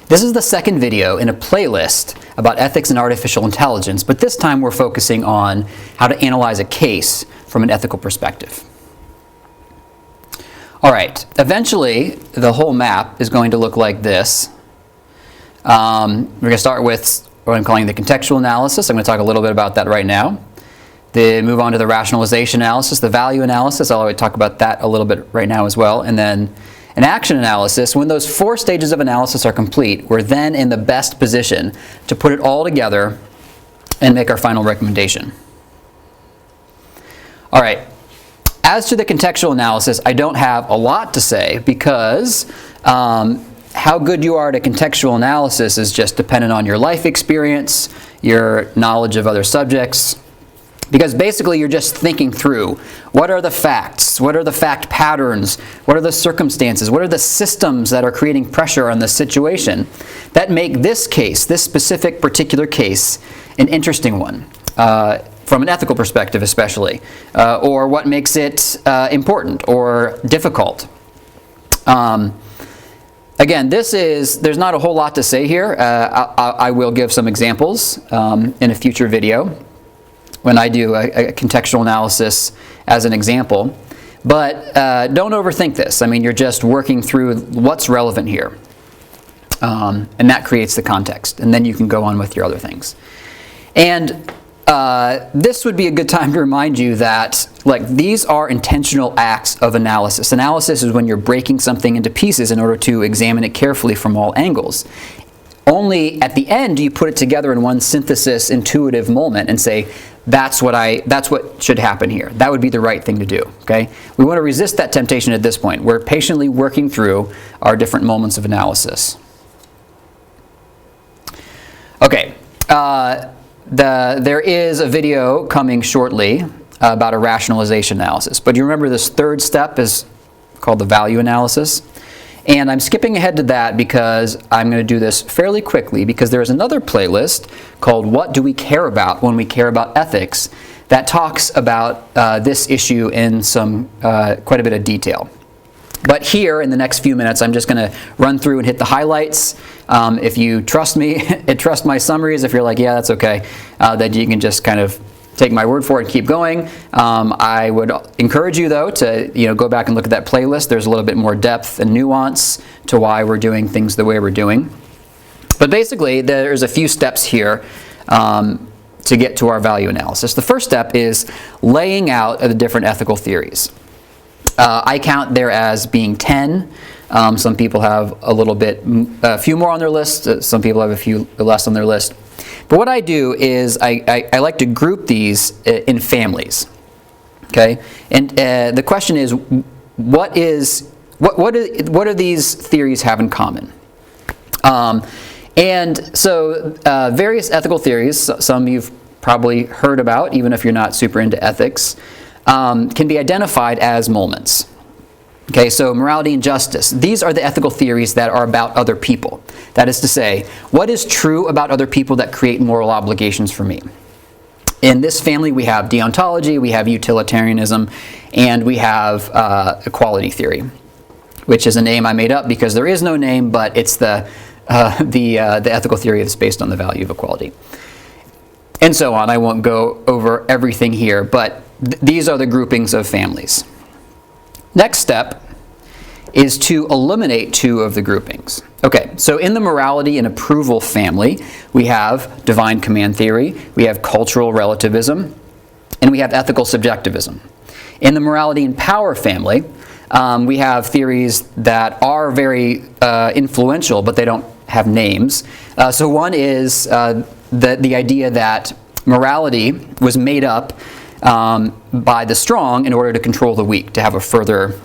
This is the second video in a playlist about ethics and artificial intelligence, but this time we're focusing on how to analyze a case from an ethical perspective. All right, eventually the whole map is going to look like this. We're going to start with what I'm calling the contextual analysis. I'm going to talk a little bit about that right now. Then move on to the rationalization analysis, the value analysis. I'll already talk about that a little bit right now as well. And then an action analysis. When those 4 stages of analysis are complete, we're then in the best position to put it all together and make our final recommendation. All right. As to the contextual analysis, I don't have a lot to say because how good you are at a contextual analysis is just dependent on your life experience, your knowledge of other subjects. Because basically you're just thinking through, what are the facts? What are the fact patterns? What are the circumstances? What are the systems that are creating pressure on the situation that make this case, this specific particular case, an interesting one, from an ethical perspective especially, or what makes it important or difficult. Again, there's not a whole lot to say here. I will give some examples in a future video when I do a contextual analysis as an example. But don't overthink this. I mean, you're just working through what's relevant here. And that creates the context. And then you can go on with your other things. And this would be a good time to remind you that these are intentional acts of analysis. Analysis is when you're breaking something into pieces in order to examine it carefully from all angles. Only at the end do you put it together in one synthesis, intuitive moment and say, that's what should happen here. That would be the right thing to do. Okay? We want to resist that temptation at this point. We're patiently working through our different moments of analysis. Okay. There is a video coming shortly about a rationalization analysis. But you remember this third step is called the value analysis. And I'm skipping ahead to that because I'm going to do this fairly quickly because there is another playlist called What Do We Care About When We Care About Ethics that talks about this issue in some quite a bit of detail. But here, in the next few minutes, I'm just going to run through and hit the highlights. If you trust me, trust my summaries. If you're like, yeah, that's okay, then you can just kind of take my word for it and keep going. I would encourage you, though, to go back and look at that playlist. There's a little bit more depth and nuance to why we're doing things the way we're doing. But basically, there's a few steps here to get to our value analysis. The first step is laying out the different ethical theories. I count there as being 10. Some people have a few more on their list. Some people have a few less on their list. But what I do is I like to group these in families. Okay, and the question is, what do these theories have in common? And so various ethical theories, some you've probably heard about, even if you're not super into ethics, can be identified as moments. Okay, so morality and justice. These are the ethical theories that are about other people. That is to say, what is true about other people that create moral obligations for me? In this family, we have deontology, we have utilitarianism, and we have equality theory, which is a name I made up because there is no name, but it's the ethical theory that's based on the value of equality. And so on. I won't go over everything here, but these are the groupings of families. Next step is to eliminate 2 of the groupings. Okay, so in the morality and approval family, we have divine command theory, we have cultural relativism, and we have ethical subjectivism. In the morality and power family, we have theories that are very influential, but they don't have names. So one is the idea that morality was made up by the strong in order to control the weak, to have a further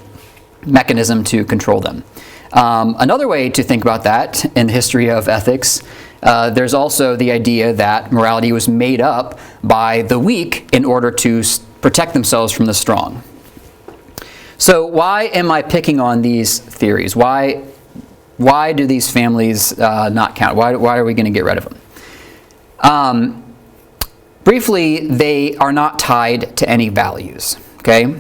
mechanism to control them. Another way to think about that in the history of ethics, there's also the idea that morality was made up by the weak in order to protect themselves from the strong. So why am I picking on these theories? Why do these families not count? Why are we going to get rid of them? Briefly, they are not tied to any values. Okay,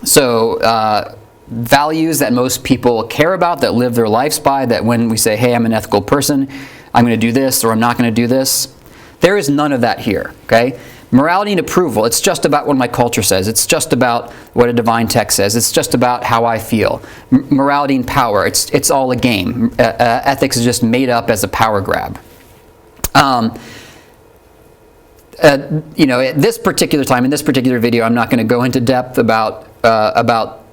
so values that most people care about, that live their lives by, that when we say, hey, I'm an ethical person, I'm going to do this or I'm not going to do this. There is none of that here, okay? Morality and approval, it's just about what my culture says. It's just about what a divine text says. It's just about how I feel. Morality and power, it's all a game. Ethics is just made up as a power grab. At this particular time, in this particular video, I'm not going to go into depth about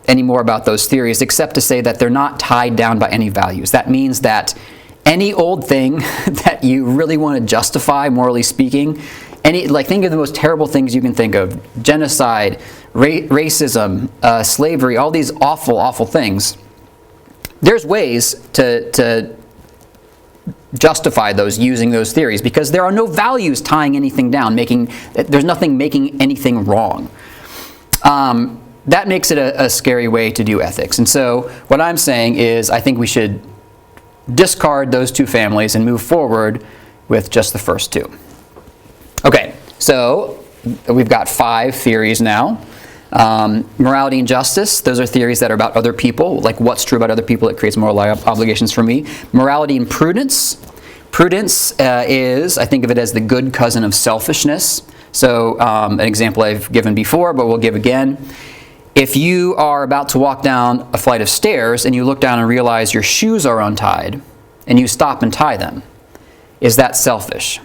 any more about those theories, except to say that they're not tied down by any values. That means that any old thing that you really want to justify, morally speaking, think of the most terrible things you can think of: genocide, racism, slavery, all these awful, awful things. There's ways to justify those using those theories, because there are no values tying anything down, there's nothing making anything wrong. That makes it a scary way to do ethics. And so what I'm saying is I think we should discard those two families and move forward with just the first two. Okay, so we've got 5 theories now. Morality and justice, those are theories that are about other people, like what's true about other people that creates moral obligations for me. Morality and prudence. Prudence is, I think of it as the good cousin of selfishness. So an example I've given before, but we'll give again. If you are about to walk down a flight of stairs and you look down and realize your shoes are untied and you stop and tie them, is that selfish?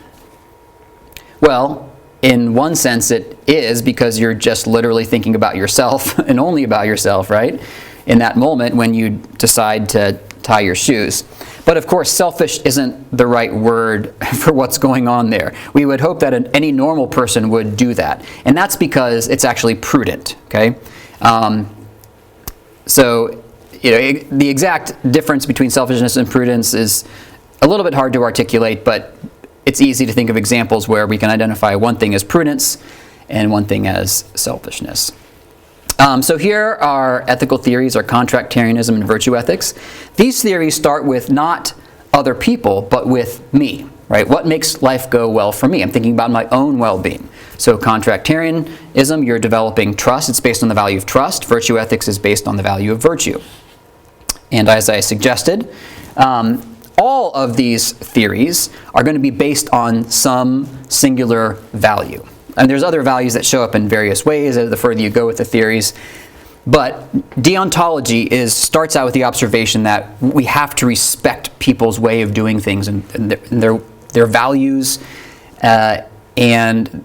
Well, in one sense it is, because you're just literally thinking about yourself and only about yourself, right? In that moment when you decide to tie your shoes. But of course, selfish isn't the right word for what's going on there. We would hope that any normal person would do that. And that's because it's actually prudent, okay? The exact difference between selfishness and prudence is a little bit hard to articulate, but it's easy to think of examples where we can identify one thing as prudence and one thing as selfishness. So here are ethical theories, are contractarianism and virtue ethics. These theories start with not other people, but with me, right? What makes life go well for me? I'm thinking about my own well-being. So contractarianism, you're developing trust. It's based on the value of trust. Virtue ethics is based on the value of virtue. And as I suggested, all of these theories are going to be based on some singular value. And there's other values that show up in various ways the further you go with the theories. But deontology starts out with the observation that we have to respect people's way of doing things and their values and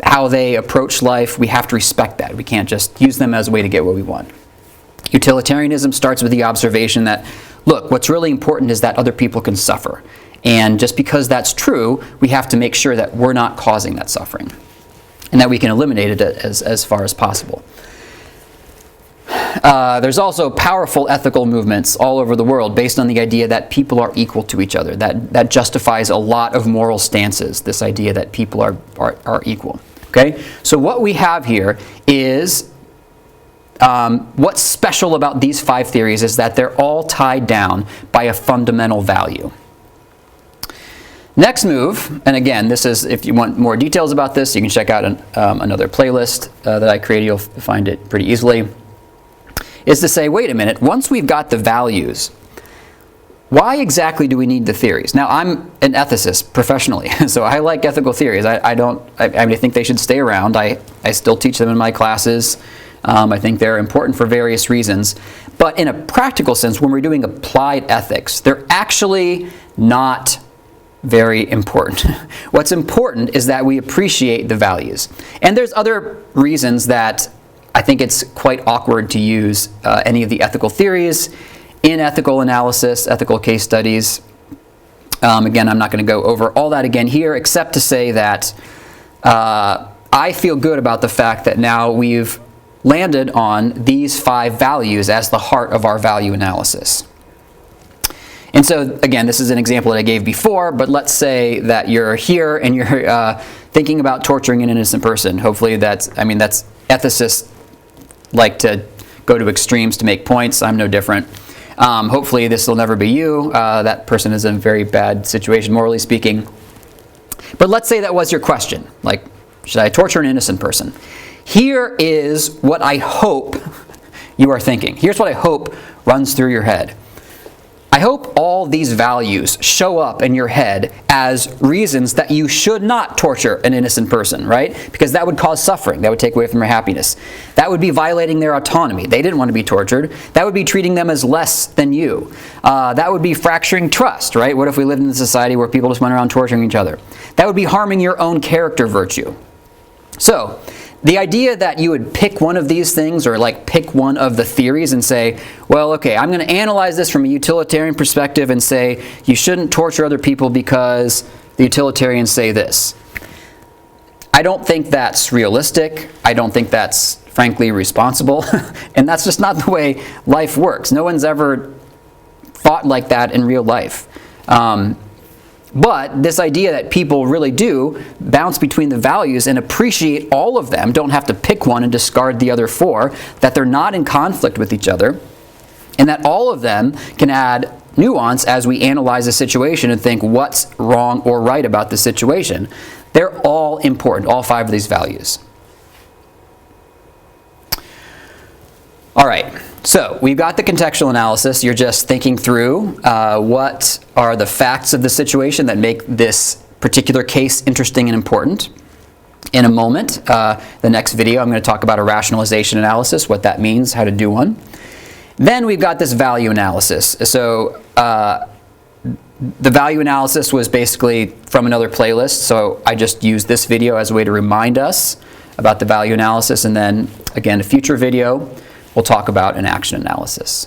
how they approach life. We have to respect that. We can't just use them as a way to get what we want. Utilitarianism starts with the observation that, look, what's really important is that other people can suffer. And just because that's true, we have to make sure that we're not causing that suffering and that we can eliminate it as far as possible. There's also powerful ethical movements all over the world based on the idea that people are equal to each other. That justifies a lot of moral stances, this idea that people are equal. Okay? So what we have here is what's special about these 5 theories is that they're all tied down by a fundamental value. Next move, and again, this is, if you want more details about this, you can check out another playlist that I created. You'll find it pretty easily. Is to say, wait a minute, once we've got the values, why exactly do we need the theories? Now, I'm an ethicist professionally, so I like ethical theories. I think they should stay around. I still teach them in my classes. I think they're important for various reasons. But in a practical sense, when we're doing applied ethics, they're actually not very important. What's important is that we appreciate the values. And there's other reasons that I think it's quite awkward to use any of the ethical theories in ethical analysis, ethical case studies. Again, I'm not going to go over all that again here, except to say that I feel good about the fact that now we've landed on these 5 values as the heart of our value analysis. And so, again, this is an example that I gave before, but let's say that you're here and you're thinking about torturing an innocent person. Hopefully that's ethicists like to go to extremes to make points. I'm no different. Hopefully this will never be you. That person is in a very bad situation, morally speaking. But let's say that was your question. Like, should I torture an innocent person? Here is what I hope you are thinking. Here's what I hope runs through your head. I hope all these values show up in your head as reasons that you should not torture an innocent person, right? Because that would cause suffering. That would take away from their happiness. That would be violating their autonomy. They didn't want to be tortured. That would be treating them as less than you. That would be fracturing trust, right? What if we lived in a society where people just went around torturing each other? That would be harming your own character virtue. So, the idea that you would pick one of these things, or like pick one of the theories and say, well, okay, I'm going to analyze this from a utilitarian perspective and say you shouldn't torture other people because the utilitarians say this. I don't think that's realistic. I don't think that's frankly responsible. And that's just not the way life works. No one's ever thought like that in real life. But this idea that people really do bounce between the values and appreciate all of them, don't have to pick one and discard the other four, that they're not in conflict with each other, and that all of them can add nuance as we analyze a situation and think what's wrong or right about the situation. They're all important, all five of these values. All right. So we've got the contextual analysis. You're just thinking through what are the facts of the situation that make this particular case interesting and important. In a moment, the next video, I'm going to talk about a rationalization analysis, what that means, how to do one. Then we've got this value analysis. So the value analysis was basically from another playlist, so I just used this video as a way to remind us about the value analysis, and then again, a future video we'll talk about an action analysis.